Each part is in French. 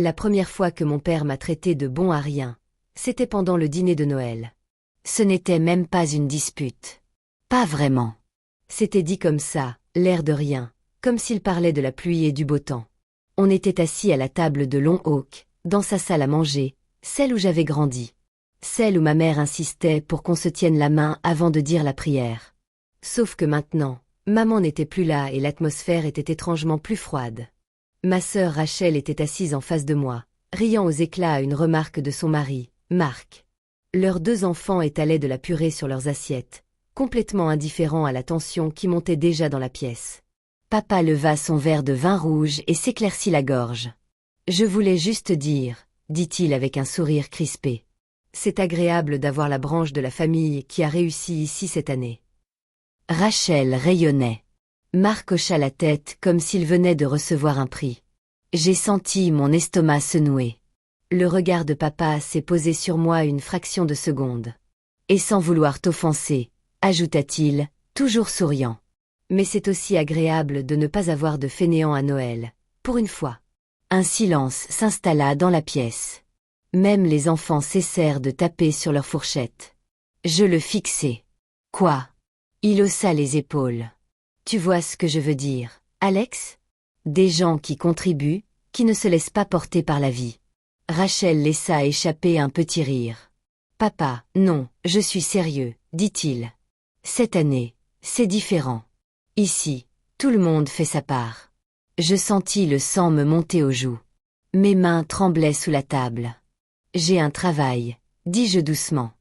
La première fois que mon père m'a traité de bon à rien, c'était pendant le dîner de Noël. Ce n'était même pas une dispute. Pas vraiment. C'était dit comme ça, l'air de rien, comme s'il parlait de la pluie et du beau temps. On était assis à la table de Long Oak, dans sa salle à manger, celle où j'avais grandi. Celle où ma mère insistait pour qu'on se tienne la main avant de dire la prière. Sauf que maintenant, maman n'était plus là et l'atmosphère était étrangement plus froide. Ma sœur Rachel était assise en face de moi, riant aux éclats à une remarque de son mari, Marc. Leurs 2 enfants étalaient de la purée sur leurs assiettes, complètement indifférents à la tension qui montait déjà dans la pièce. Papa leva son verre de vin rouge et s'éclaircit la gorge. « Je voulais juste dire, » dit-il avec un sourire crispé. « C'est agréable d'avoir la branche de la famille qui a réussi ici cette année. » Rachel rayonnait. Marc hocha la tête comme s'il venait de recevoir un prix. J'ai senti mon estomac se nouer. Le regard de papa s'est posé sur moi une fraction de seconde. Et sans vouloir t'offenser, ajouta-t-il, toujours souriant. Mais c'est aussi agréable de ne pas avoir de fainéant à Noël, pour une fois. Un silence s'installa dans la pièce. Même les enfants cessèrent de taper sur leurs fourchettes. Je le fixai. Quoi? Il haussa les épaules. Tu vois ce que je veux dire, Alex? Des gens qui contribuent, qui ne se laissent pas porter par la vie. Rachel laissa échapper un petit rire. Papa, non, je suis sérieux, dit-il. Cette année, c'est différent. Ici, tout le monde fait sa part. Je sentis le sang me monter aux joues. Mes mains tremblaient sous la table. J'ai un travail, dis-je doucement.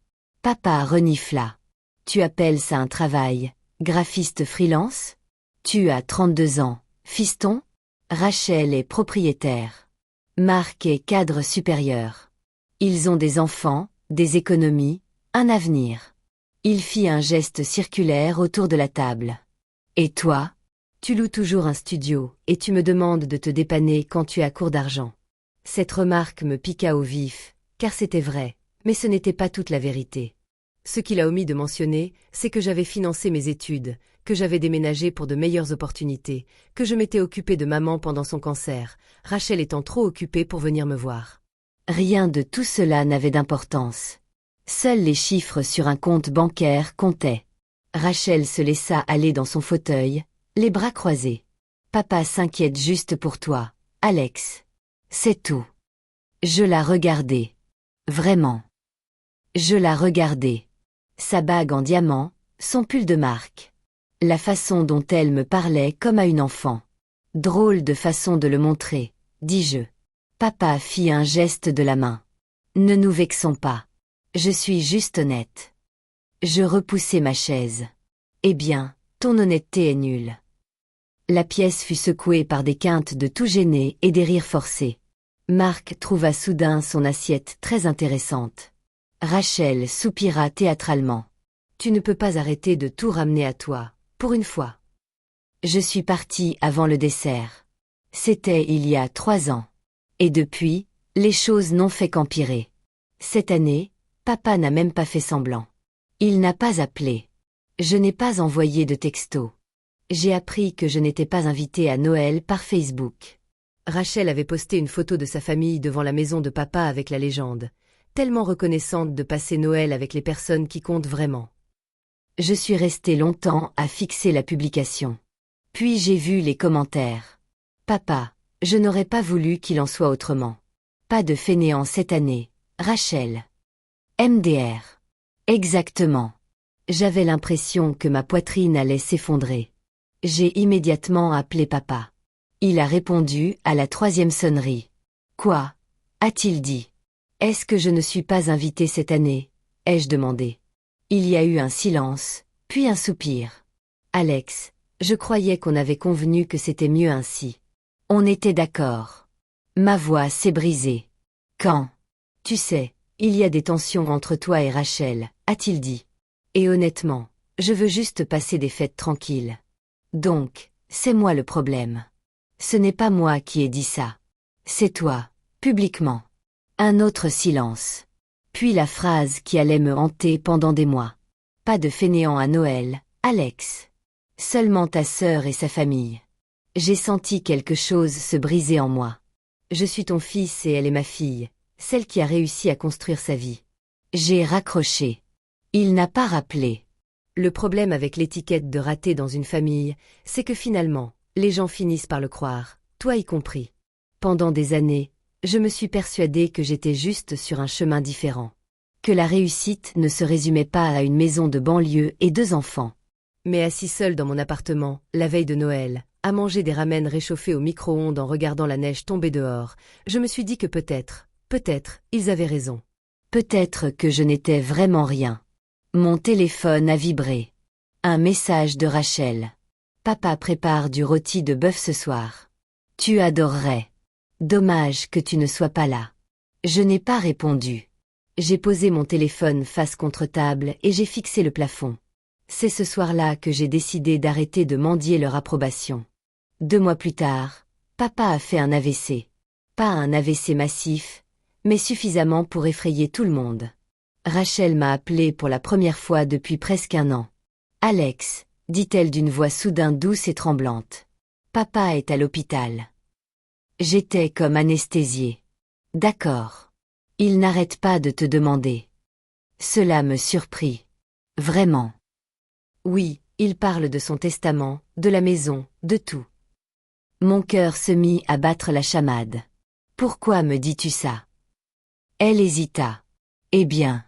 Papa renifla. Tu appelles ça un travail, graphiste freelance? Tu as 32 ans, fiston? Rachel est propriétaire. Marc est cadre supérieur. Ils ont des enfants, des économies, un avenir. Il fit un geste circulaire autour de la table. Et toi? Tu loues toujours un studio, et tu me demandes de te dépanner quand tu es à court d'argent. Cette remarque me piqua au vif, car c'était vrai, mais ce n'était pas toute la vérité. Ce qu'il a omis de mentionner, c'est que j'avais financé mes études, que j'avais déménagé pour de meilleures opportunités, que je m'étais occupée de maman pendant son cancer, Rachel étant trop occupée pour venir me voir. Rien de tout cela n'avait d'importance. Seuls les chiffres sur un compte bancaire comptaient. Rachel se laissa aller dans son fauteuil, les bras croisés. Papa s'inquiète juste pour toi, Alex. C'est tout. Je la regardais. Vraiment. Je la regardais. Sa bague en diamant, son pull de marque. La façon dont elle me parlait comme à une enfant. Drôle de façon de le montrer, dis-je. Papa fit un geste de la main. Ne nous vexons pas. Je suis juste honnête. Je repoussai ma chaise. Eh bien, ton honnêteté est nulle. La pièce fut secouée par des quintes de tout gêné et des rires forcés. Marc trouva soudain son assiette très intéressante. Rachel soupira théâtralement. Tu ne peux pas arrêter de tout ramener à toi, pour une fois. Je suis partie avant le dessert. C'était il y a 3 ans. Et depuis, les choses n'ont fait qu'empirer. Cette année, papa n'a même pas fait semblant. Il n'a pas appelé. Je n'ai pas envoyé de texto. J'ai appris que je n'étais pas invitée à Noël par Facebook. Rachel avait posté une photo de sa famille devant la maison de papa avec la légende, tellement reconnaissante de passer Noël avec les personnes qui comptent vraiment. Je suis restée longtemps à fixer la publication. Puis j'ai vu les commentaires. Papa, je n'aurais pas voulu qu'il en soit autrement. Pas de fainéant cette année, Rachel. MDR. Exactement. J'avais l'impression que ma poitrine allait s'effondrer. J'ai immédiatement appelé papa. Il a répondu à la 3e sonnerie. Quoi? A-t-il dit? Est-ce que je ne suis pas invitée cette année? Ai-je demandé. Il y a eu un silence, puis un soupir. Alex, je croyais qu'on avait convenu que c'était mieux ainsi. On était d'accord. Ma voix s'est brisée. Quand? Tu sais, il y a des tensions entre toi et Rachel, a-t-il dit. Et honnêtement, je veux juste passer des fêtes tranquilles. Donc, c'est moi le problème. Ce n'est pas moi qui ai dit ça. C'est toi, publiquement. Un autre silence. Puis la phrase qui allait me hanter pendant des mois. Pas de fainéant à Noël, Alex. Seulement ta sœur et sa famille. J'ai senti quelque chose se briser en moi. Je suis ton fils et elle est ma fille, celle qui a réussi à construire sa vie. J'ai raccroché. Il n'a pas rappelé. Le problème avec l'étiquette de raté dans une famille, c'est que finalement, les gens finissent par le croire, toi y compris. Pendant des années, je me suis persuadée que j'étais juste sur un chemin différent. Que la réussite ne se résumait pas à une maison de banlieue et 2 enfants. Mais assis seul dans mon appartement, la veille de Noël, à manger des ramen réchauffés au micro-ondes en regardant la neige tomber dehors, je me suis dit que peut-être, ils avaient raison. Peut-être que je n'étais vraiment rien. Mon téléphone a vibré. Un message de Rachel. Papa prépare du rôti de bœuf ce soir. Tu adorerais. Dommage que tu ne sois pas là. Je n'ai pas répondu. J'ai posé mon téléphone face contre table et j'ai fixé le plafond. C'est ce soir-là que j'ai décidé d'arrêter de mendier leur approbation. 2 mois plus tard, papa a fait un AVC. Pas un AVC massif, mais suffisamment pour effrayer tout le monde. Rachel m'a appelé pour la première fois depuis presque 1 an. Alex, dit-elle d'une voix soudain douce et tremblante. Papa est à l'hôpital. J'étais comme anesthésiée. D'accord. Il n'arrête pas de te demander. Cela me surprit. Vraiment. Oui, il parle de son testament, de la maison, de tout. Mon cœur se mit à battre la chamade. Pourquoi me dis-tu ça? Elle hésita. Eh bien,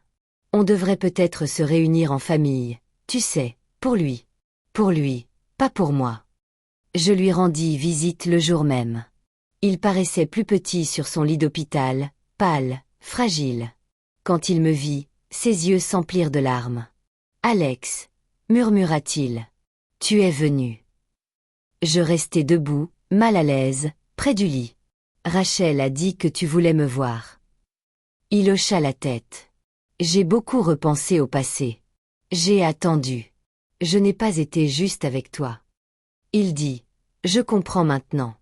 on devrait peut-être se réunir en famille, tu sais, pour lui. Pour lui, pas pour moi. Je lui rendis visite le jour même. Il paraissait plus petit sur son lit d'hôpital, pâle, fragile. Quand il me vit, ses yeux s'emplirent de larmes. Alex, murmura-t-il. Tu es venu. Je restai debout, mal à l'aise, près du lit. Rachel a dit que tu voulais me voir. Il hocha la tête. J'ai beaucoup repensé au passé. J'ai attendu. Je n'ai pas été juste avec toi. Il dit, je comprends maintenant.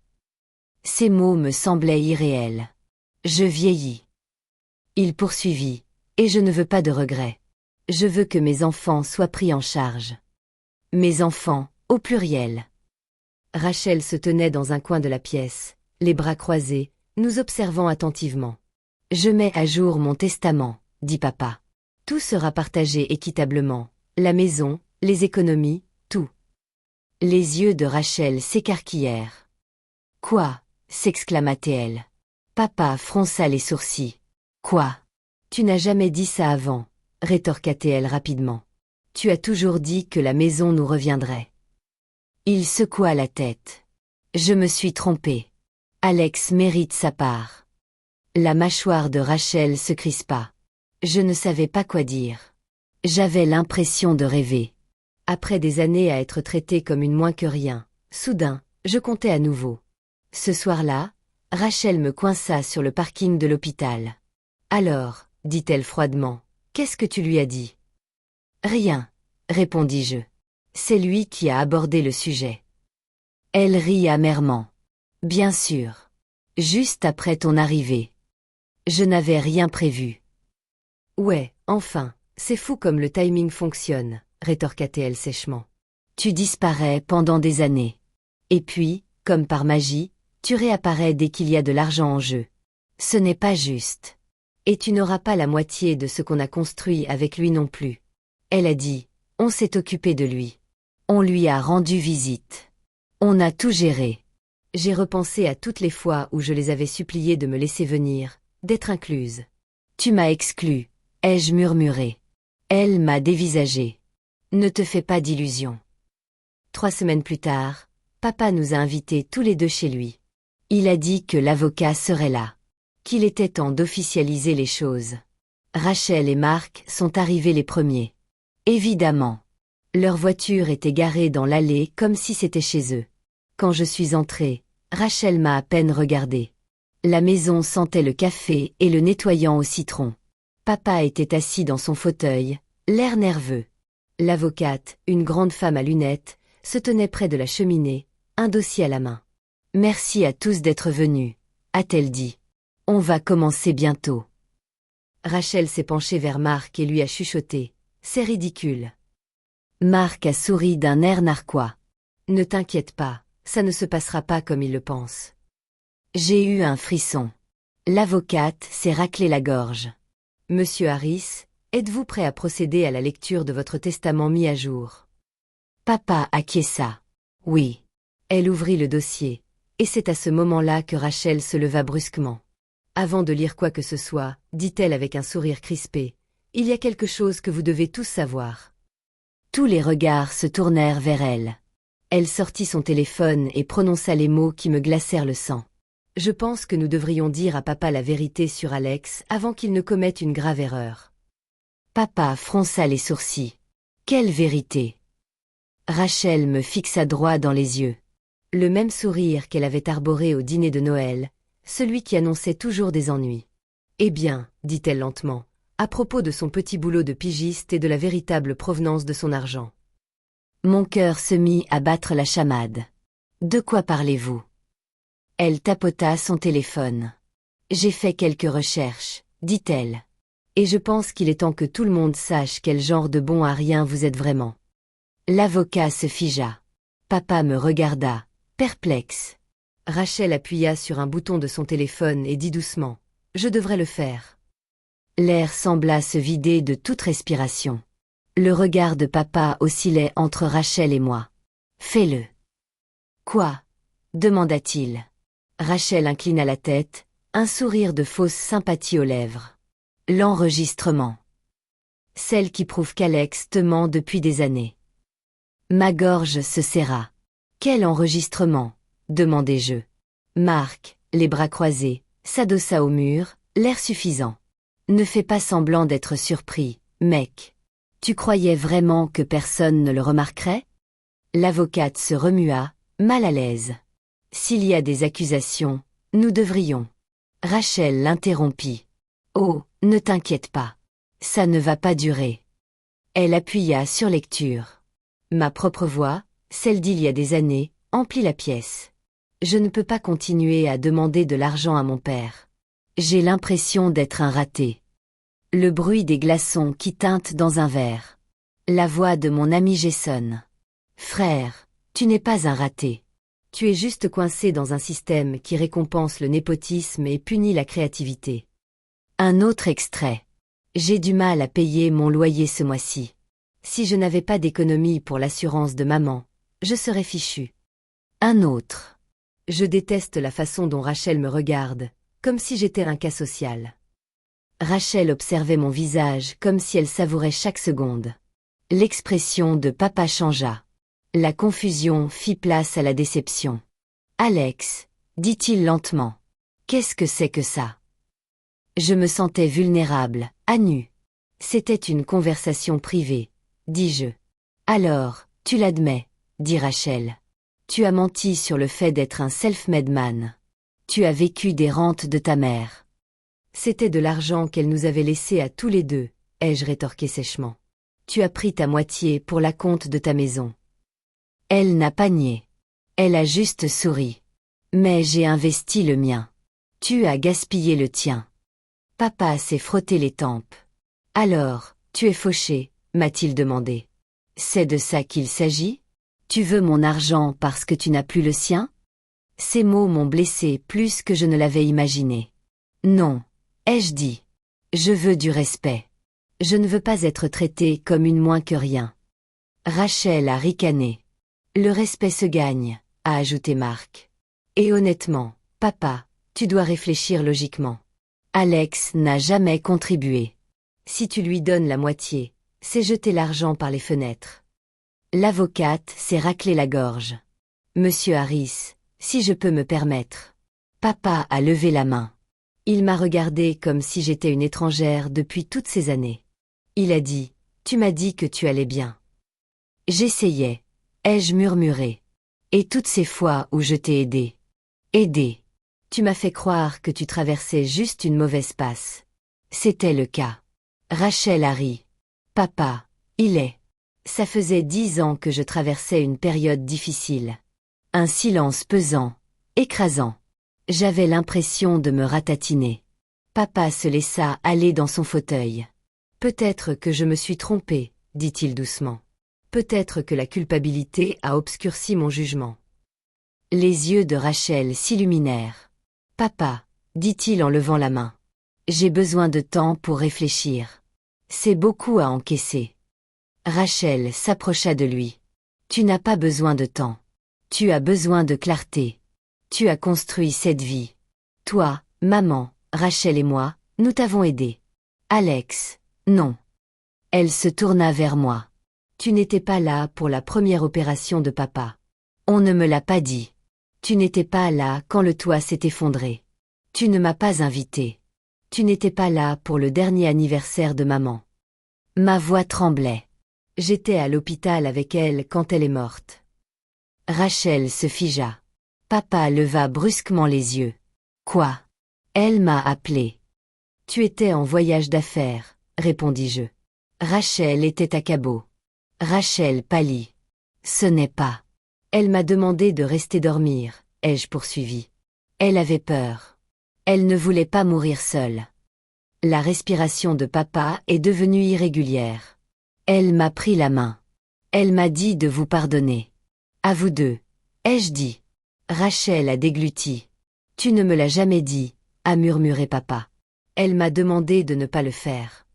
Ces mots me semblaient irréels. Je vieillis. Il poursuivit, et je ne veux pas de regrets. Je veux que mes enfants soient pris en charge. Mes enfants, au pluriel. Rachel se tenait dans un coin de la pièce, les bras croisés, nous observant attentivement. Je mets à jour mon testament, dit papa. Tout sera partagé équitablement, la maison, les économies, tout. Les yeux de Rachel s'écarquillèrent. Quoi? S'exclama-t-elle. Papa fronça les sourcils. Quoi? Tu n'as jamais dit ça avant, rétorqua-t-elle rapidement. Tu as toujours dit que la maison nous reviendrait. Il secoua la tête. Je me suis trompé. Alex mérite sa part. La mâchoire de Rachel se crispa. Je ne savais pas quoi dire. J'avais l'impression de rêver. Après des années à être traitée comme une moins que rien, soudain, je comptais à nouveau. Ce soir-là, Rachel me coinça sur le parking de l'hôpital. Alors, dit-elle froidement, qu'est-ce que tu lui as dit? Rien, répondis-je. C'est lui qui a abordé le sujet. Elle rit amèrement. Bien sûr. Juste après ton arrivée. Je n'avais rien prévu. Ouais, enfin, c'est fou comme le timing fonctionne, rétorqua-t-elle sèchement. Tu disparais pendant des années. Et puis, comme par magie, tu réapparais dès qu'il y a de l'argent en jeu. Ce n'est pas juste. Et tu n'auras pas la moitié de ce qu'on a construit avec lui non plus. Elle a dit, on s'est occupé de lui. On lui a rendu visite. On a tout géré. J'ai repensé à toutes les fois où je les avais suppliés de me laisser venir, d'être incluse. Tu m'as exclue, ai-je murmuré. Elle m'a dévisagé. Ne te fais pas d'illusions. 3 semaines plus tard, papa nous a invités tous les 2 chez lui. Il a dit que l'avocat serait là. Qu'il était temps d'officialiser les choses. Rachel et Marc sont arrivés les premiers. Évidemment. Leur voiture était garée dans l'allée comme si c'était chez eux. Quand je suis entrée, Rachel m'a à peine regardée. La maison sentait le café et le nettoyant au citron. Papa était assis dans son fauteuil, l'air nerveux. L'avocate, une grande femme à lunettes, se tenait près de la cheminée, un dossier à la main. « Merci à tous d'être venus », a-t-elle dit. « On va commencer bientôt. » Rachel s'est penchée vers Marc et lui a chuchoté. « C'est ridicule. » Marc a souri d'un air narquois. « Ne t'inquiète pas, ça ne se passera pas comme il le pense. » J'ai eu un frisson. L'avocate s'est raclé la gorge. Monsieur Harris, êtes-vous prêt à procéder à la lecture de votre testament mis à jour? Papa acquiesça. Oui. Elle ouvrit le dossier, et c'est à ce moment-là que Rachel se leva brusquement. Avant de lire quoi que ce soit, dit-elle avec un sourire crispé, il y a quelque chose que vous devez tous savoir. Tous les regards se tournèrent vers elle. Elle sortit son téléphone et prononça les mots qui me glacèrent le sang. Je pense que nous devrions dire à papa la vérité sur Alex avant qu'il ne commette une grave erreur. Papa fronça les sourcils. Quelle vérité? Rachel me fixa droit dans les yeux. Le même sourire qu'elle avait arboré au dîner de Noël, celui qui annonçait toujours des ennuis. Eh bien, dit-elle lentement, à propos de son petit boulot de pigiste et de la véritable provenance de son argent. Mon cœur se mit à battre la chamade. De quoi parlez-vous? Elle tapota son téléphone. J'ai fait quelques recherches, dit-elle. Et je pense qu'il est temps que tout le monde sache quel genre de bon à rien vous êtes vraiment. L'avocat se figea. Papa me regarda, perplexe. Rachel appuya sur un bouton de son téléphone et dit doucement. Je devrais le faire. L'air sembla se vider de toute respiration. Le regard de papa oscillait entre Rachel et moi. Fais-le. Quoi? Demanda-t-il. Rachel inclina la tête, un sourire de fausse sympathie aux lèvres. L'enregistrement. Celle qui prouve qu'Alex te ment depuis des années. Ma gorge se serra. Quel enregistrement? Demandai-je. Marc, les bras croisés, s'adossa au mur, l'air suffisant. Ne fais pas semblant d'être surpris, mec. Tu croyais vraiment que personne ne le remarquerait? L'avocate se remua, mal à l'aise. S'il y a des accusations, nous devrions. Rachel l'interrompit. Oh, ne t'inquiète pas. Ça ne va pas durer. Elle appuya sur lecture. Ma propre voix, celle d'il y a des années, emplit la pièce. Je ne peux pas continuer à demander de l'argent à mon père. J'ai l'impression d'être un raté. Le bruit des glaçons qui tintent dans un verre. La voix de mon ami Jason. Frère, tu n'es pas un raté. Tu es juste coincé dans un système qui récompense le népotisme et punit la créativité. Un autre extrait. J'ai du mal à payer mon loyer ce mois-ci. Si je n'avais pas d'économie pour l'assurance de maman, je serais fichu. Un autre. Je déteste la façon dont Rachel me regarde, comme si j'étais un cas social. Rachel observait mon visage comme si elle savourait chaque seconde. L'expression de papa changea. La confusion fit place à la déception. Alex, dit-il lentement. Qu'est-ce que c'est que ça? Je me sentais vulnérable, à nu. C'était une conversation privée, dis-je. Alors, tu l'admets, dit Rachel. Tu as menti sur le fait d'être un self-made man. Tu as vécu des rentes de ta mère. C'était de l'argent qu'elle nous avait laissé à tous les deux, ai-je rétorqué sèchement. Tu as pris ta moitié pour la compte de ta maison. Elle n'a pas nié. Elle a juste souri. Mais j'ai investi le mien. Tu as gaspillé le tien. Papa s'est frotté les tempes. Alors, tu es fauché, m'a-t-il demandé. C'est de ça qu'il s'agit? Tu veux mon argent parce que tu n'as plus le sien? Ces mots m'ont blessé plus que je ne l'avais imaginé. Non, ai-je dit. Je veux du respect. Je ne veux pas être traité comme une moins que rien. Rachel a ricané. Le respect se gagne, a ajouté Marc. Et honnêtement, papa, tu dois réfléchir logiquement. Alex n'a jamais contribué. Si tu lui donnes la moitié, c'est jeter l'argent par les fenêtres. L'avocate s'est raclé la gorge. Monsieur Harris, si je peux me permettre. Papa a levé la main. Il m'a regardé comme si j'étais une étrangère depuis toutes ces années. Il a dit, tu m'as dit que tu allais bien. J'essayais, ai-je murmuré. Et toutes ces fois où je t'ai aidé. Aidé. Tu m'as fait croire que tu traversais juste une mauvaise passe. C'était le cas. Rachel a ri. Papa, il est. Ça faisait 10 ans que je traversais une période difficile. Un silence pesant, écrasant. J'avais l'impression de me ratatiner. Papa se laissa aller dans son fauteuil. Peut-être que je me suis trompé, dit-il doucement. Peut-être que la culpabilité a obscurci mon jugement. Les yeux de Rachel s'illuminèrent. Papa, dit-il en levant la main. J'ai besoin de temps pour réfléchir. C'est beaucoup à encaisser. Rachel s'approcha de lui. Tu n'as pas besoin de temps. Tu as besoin de clarté. Tu as construit cette vie. Toi, maman, Rachel et moi, nous t'avons aidé. Alex, non. Elle se tourna vers moi. Tu n'étais pas là pour la première opération de papa. On ne me l'a pas dit. Tu n'étais pas là quand le toit s'est effondré. Tu ne m'as pas invité. Tu n'étais pas là pour le dernier anniversaire de maman. Ma voix tremblait. J'étais à l'hôpital avec elle quand elle est morte. Rachel se figea. Papa leva brusquement les yeux. Quoi? Elle m'a appelé. Tu étais en voyage d'affaires, répondis-je. Rachel était à Cabo. Rachel pâlit. Ce n'est pas. Elle m'a demandé de rester dormir, ai-je poursuivi. Elle avait peur. Elle ne voulait pas mourir seule. La respiration de papa est devenue irrégulière. Elle m'a pris la main. Elle m'a dit de vous pardonner. À vous deux, ai-je dit. Rachel a dégluti. Tu ne me l'as jamais dit, a murmuré papa. Elle m'a demandé de ne pas le faire.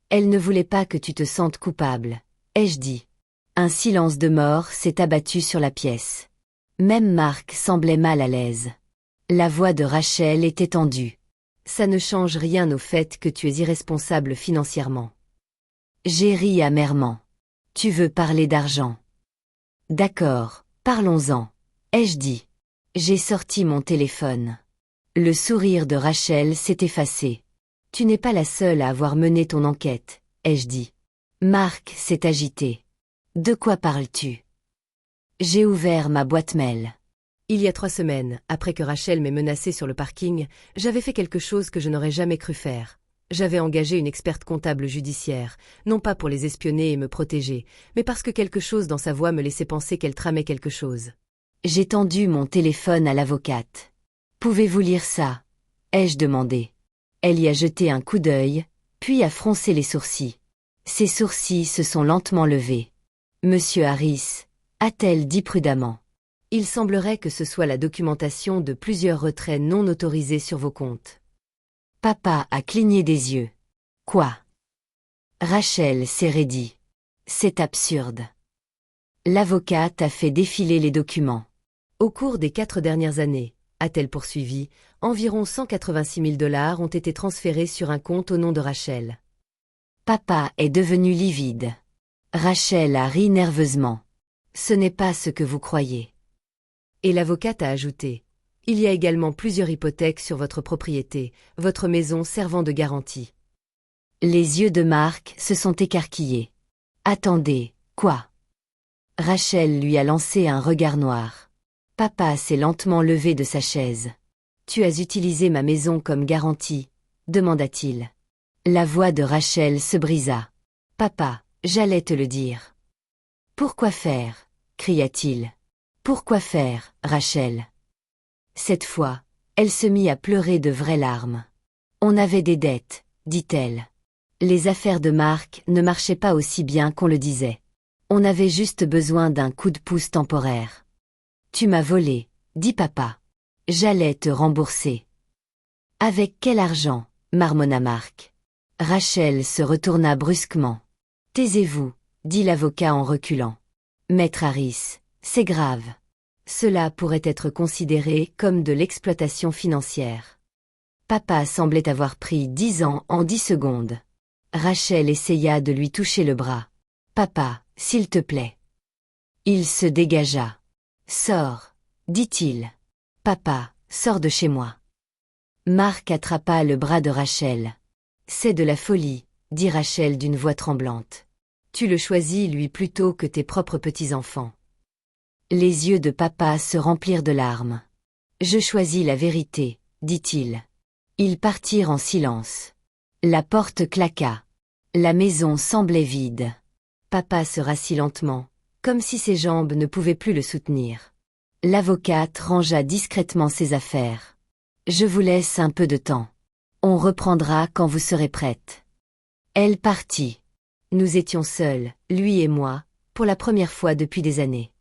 Elle ne voulait pas que tu te sentes coupable, ai-je dit. Un silence de mort s'est abattu sur la pièce. Même Marc semblait mal à l'aise. La voix de Rachel était tendue. Ça ne change rien au fait que tu es irresponsable financièrement. J'ai ri amèrement. Tu veux parler d'argent? D'accord, parlons-en, ai-je dit. J'ai sorti mon téléphone. Le sourire de Rachel s'est effacé. Tu n'es pas la seule à avoir mené ton enquête, ai-je dit. Marc s'est agité. De quoi parles-tu? J'ai ouvert ma boîte mail. Il y a 3 semaines, après que Rachel m'ait menacé sur le parking, j'avais fait quelque chose que je n'aurais jamais cru faire. J'avais engagé une experte comptable judiciaire, non pas pour les espionner et me protéger, mais parce que quelque chose dans sa voix me laissait penser qu'elle tramait quelque chose. J'ai tendu mon téléphone à l'avocate. Pouvez-vous lire ça? Ai-je demandé. Elle y a jeté un coup d'œil, puis a froncé les sourcils. Ses sourcils se sont lentement levés. Monsieur Harris, a-t-elle dit prudemment. Il semblerait que ce soit la documentation de plusieurs retraits non autorisés sur vos comptes. Papa a cligné des yeux. Quoi? Rachel s'est raidie. C'est absurde. L'avocate a fait défiler les documents. Au cours des 4 dernières années, a-t-elle poursuivi, environ 186 000 $ ont été transférés sur un compte au nom de Rachel. Papa est devenu livide. Rachel a ri nerveusement. Ce n'est pas ce que vous croyez. Et l'avocate a ajouté. Il y a également plusieurs hypothèques sur votre propriété, votre maison servant de garantie. Les yeux de Marc se sont écarquillés. Attendez, quoi? Rachel lui a lancé un regard noir. Papa s'est lentement levé de sa chaise. Tu as utilisé ma maison comme garantie, demanda-t-il. La voix de Rachel se brisa. Papa, j'allais te le dire. Pourquoi faire? Cria-t-il. Pourquoi faire, Rachel? Cette fois, elle se mit à pleurer de vraies larmes. On avait des dettes, dit-elle. Les affaires de Marc ne marchaient pas aussi bien qu'on le disait. On avait juste besoin d'un coup de pouce temporaire. Tu m'as volé, dit papa. J'allais te rembourser. Avec quel argent? Marmonna Marc. Rachel se retourna brusquement. Taisez-vous, dit l'avocat en reculant. Maître Harris, c'est grave. Cela pourrait être considéré comme de l'exploitation financière. Papa semblait avoir pris 10 ans en 10 secondes. Rachel essaya de lui toucher le bras. Papa, s'il te plaît. Il se dégagea. Sors, dit-il. Papa, sors de chez moi. Marc attrapa le bras de Rachel. C'est de la folie, dit Rachel d'une voix tremblante. Tu le choisis lui plutôt que tes propres petits-enfants. Les yeux de papa se remplirent de larmes. Je choisis la vérité, dit-il. Ils partirent en silence. La porte claqua. La maison semblait vide. Papa se rassit lentement, comme si ses jambes ne pouvaient plus le soutenir. L'avocate rangea discrètement ses affaires. Je vous laisse un peu de temps. On reprendra quand vous serez prête. Elle partit. Nous étions seuls, lui et moi, pour la première fois depuis des années.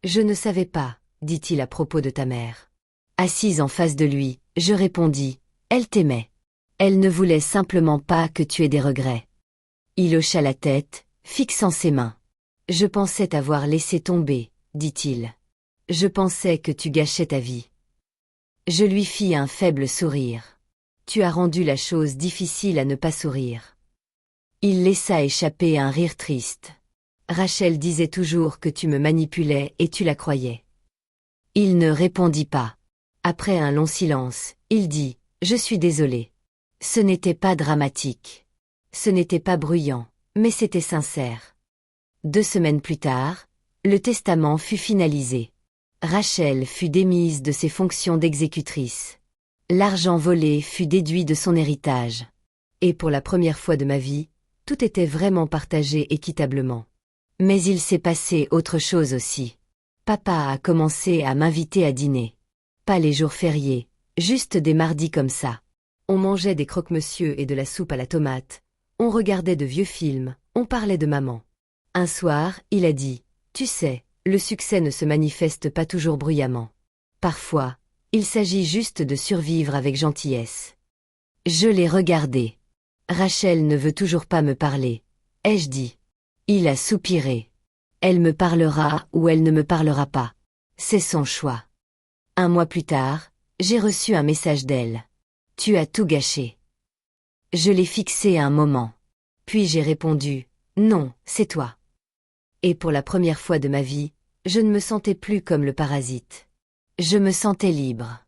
Je ne savais pas, dit-il à propos de ta mère. Assise en face de lui, Je répondis, elle t'aimait. Elle ne voulait simplement pas que tu aies des regrets. Il hocha la tête, fixant ses mains. Je pensais t'avoir laissé tomber, dit-il. Je pensais que tu gâchais ta vie. Je lui fis un faible sourire. Tu as rendu la chose difficile à ne pas sourire. Il laissa échapper un rire triste. Rachel disait toujours que tu me manipulais et tu la croyais. Il ne répondit pas. Après un long silence, il dit, je suis désolé. Ce n'était pas dramatique. Ce n'était pas bruyant, mais c'était sincère. 2 semaines plus tard, le testament fut finalisé. Rachel fut démise de ses fonctions d'exécutrice. L'argent volé fut déduit de son héritage. Et pour la première fois de ma vie, tout était vraiment partagé équitablement. Mais il s'est passé autre chose aussi. Papa a commencé à m'inviter à dîner. Pas les jours fériés, juste des mardis comme ça. On mangeait des croque-monsieur et de la soupe à la tomate. On regardait de vieux films, on parlait de maman. Un soir, il a dit, tu sais, le succès ne se manifeste pas toujours bruyamment. Parfois, il s'agit juste de survivre avec gentillesse. Je l'ai regardé. Rachel ne veut toujours pas me parler. Ai-je dit? Il a soupiré. Elle me parlera ou elle ne me parlera pas. C'est son choix. 1 mois plus tard, j'ai reçu un message d'elle. Tu as tout gâché. Je l'ai fixé un moment. Puis j'ai répondu, non, c'est toi. Et pour la première fois de ma vie, je ne me sentais plus comme le parasite. Je me sentais libre.